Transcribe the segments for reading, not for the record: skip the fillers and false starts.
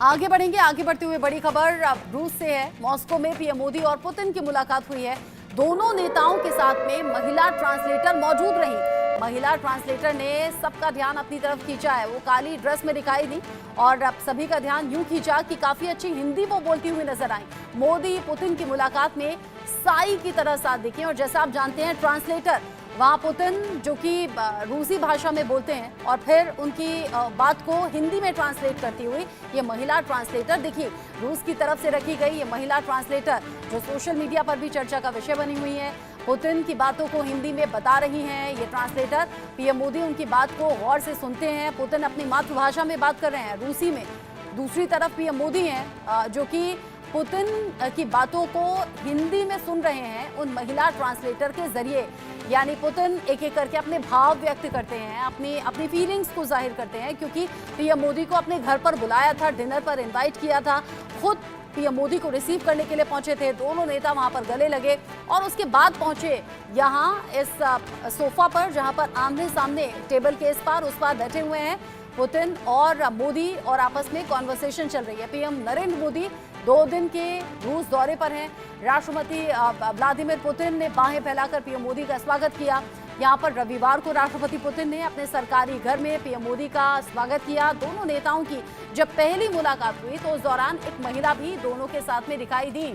आगे बढ़ेंगे। आगे बढ़ते हुए बड़ी खबर अब रूस से है। मॉस्को में पीएम मोदी और पुतिन की मुलाकात हुई है। दोनों नेताओं के साथ में महिला ट्रांसलेटर मौजूद रही। महिला ट्रांसलेटर ने सबका ध्यान अपनी तरफ खींचा है। वो काली ड्रेस में दिखाई दी और अब सभी का ध्यान यूं खींचा कि काफी अच्छी हिंदी वो बोलती हुई नजर आई। मोदी पुतिन की मुलाकात में साई की तरह साथ दिखे और जैसा आप जानते हैं ट्रांसलेटर वहाँ पुतिन जो कि रूसी भाषा में बोलते हैं और फिर उनकी बात को हिंदी में ट्रांसलेट करती हुई ये महिला ट्रांसलेटर दिखी। रूस की तरफ से रखी गई ये महिला ट्रांसलेटर जो सोशल मीडिया पर भी चर्चा का विषय बनी हुई है, पुतिन की बातों को हिंदी में बता रही हैं। ये ट्रांसलेटर पीएम मोदी उनकी बात को गौर से सुनते हैं। पुतिन अपनी मातृभाषा में बात कर रहे हैं, रूसी में। दूसरी तरफ पीएम मोदी हैं जो कि पुतिन की बातों को हिंदी में सुन रहे हैं उन महिला ट्रांसलेटर के जरिए। यानी पुतिन एक एक करके अपने भाव व्यक्त करते हैं, अपनी फीलिंग्स को जाहिर करते हैं, क्योंकि पीएम मोदी को अपने घर पर बुलाया था, डिनर पर इनवाइट किया था, खुद पीएम मोदी को रिसीव करने के लिए पहुंचे थे। दोनों नेता वहां पर गले लगे और उसके बाद पहुंचे यहां इस सोफा पर जहां पर आमने सामने टेबल के इस पार उस पार बैठे हुए हैं पुतिन और मोदी और आपस में कॉन्वर्सेशन चल रही है। पीएम नरेंद्र मोदी 2 दिन के रूस दौरे पर हैं। राष्ट्रपति व्लादिमीर पुतिन ने बाहें फैलाकर पीएम मोदी का स्वागत किया। यहां पर रविवार को राष्ट्रपति पुतिन ने अपने सरकारी घर में पीएम मोदी का स्वागत किया। दोनों नेताओं की जब पहली मुलाकात हुई तो उस दौरान एक महिला भी दोनों के साथ में दिखाई दी।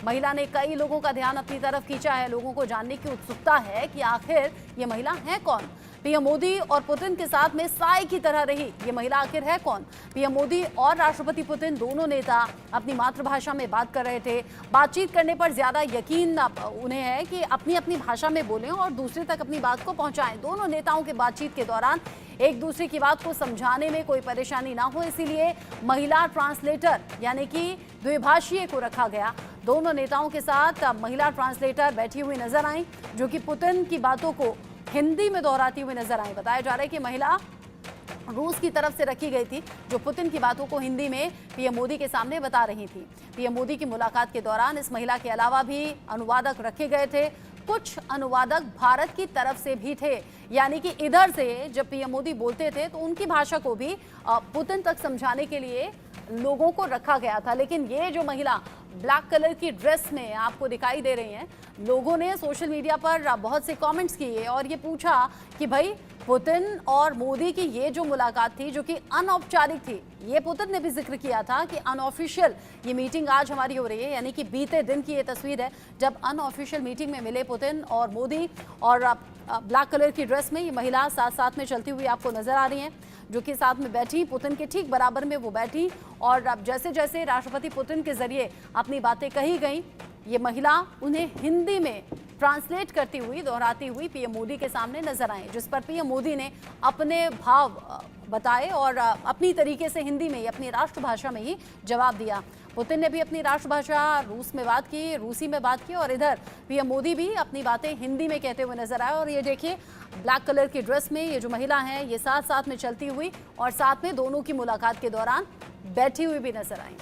महिला ने कई लोगों का ध्यान अपनी तरफ खींचा है। लोगों को जानने की उत्सुकता है कि आखिर ये महिला है कौन। पीएम मोदी और पुतिन के साथ में साई की तरह रही ये महिला आखिर है कौन। पीएम मोदी और राष्ट्रपति पुतिन दोनों नेता अपनी मातृभाषा में बात कर रहे थे। बातचीत करने पर ज्यादा यकीन उन्हें है कि अपनी अपनी भाषा में बोलें और दूसरे तक अपनी बात को पहुंचाएं। दोनों नेताओं के बातचीत के दौरान एक दूसरे की बात को समझाने में कोई परेशानी ना हो, इसीलिए महिला ट्रांसलेटर यानी कि द्विभाषीय को रखा गया। दोनों नेताओं के साथ महिला ट्रांसलेटर बैठी हुई नजर आई जो कि पुतिन की बातों को हिंदी में दोहराती हुई नजर आई। बताया जा रहा है कि महिला रूस की तरफ से रखी गई थी जो पुतिन की बातों को हिंदी में पीएम मोदी के सामने बता रही थी। पीएम मोदी की मुलाकात के दौरान इस महिला के अलावा भी अनुवादक रखे गए थे। कुछ अनुवादक भारत की तरफ से भी थे, यानी कि इधर से जब पीएम मोदी बोलते थे तो उनकी भाषा को भी पुतिन तक समझाने के लिए लोगों को रखा गया था। लेकिन ये जो महिला ब्लैक कलर की ड्रेस में आपको दिखाई दे रही हैं, लोगों ने सोशल मीडिया पर बहुत से कमेंट्स किए और ये पूछा कि भाई पुतिन और मोदी की ये जो मुलाकात थी जो कि अनौपचारिक थी, ये पुतिन ने भी जिक्र किया था कि अनऑफिशियल ये मीटिंग आज हमारी हो रही है, यानी कि बीते दिन की ये तस्वीर है जब अनऑफिशियल मीटिंग में मिले पुतिन और मोदी और ब्लैक कलर की ड्रेस में ये महिला साथ साथ में चलती हुई आपको नजर आ रही हैं जो कि साथ में बैठी, पुतिन के ठीक बराबर में वो बैठी और अब जैसे जैसे राष्ट्रपति पुतिन के जरिए अपनी बातें कही गई ये महिला उन्हें हिंदी में ट्रांसलेट करती हुई दोहराती हुई पीएम मोदी के सामने नजर आई, जिस पर पीएम मोदी ने अपने भाव बताए और अपनी तरीके से हिंदी में ही अपनी राष्ट्रभाषा में ही जवाब दिया। पुतिन ने भी अपनी राष्ट्रभाषा रूसी में बात की और इधर पीएम मोदी भी अपनी बातें हिंदी में कहते हुए नजर आए। और ये देखिए ब्लैक कलर की ड्रेस में ये जो महिला है ये साथ साथ में चलती हुई और साथ में दोनों की मुलाकात के दौरान बैठी हुई भी नजर आई।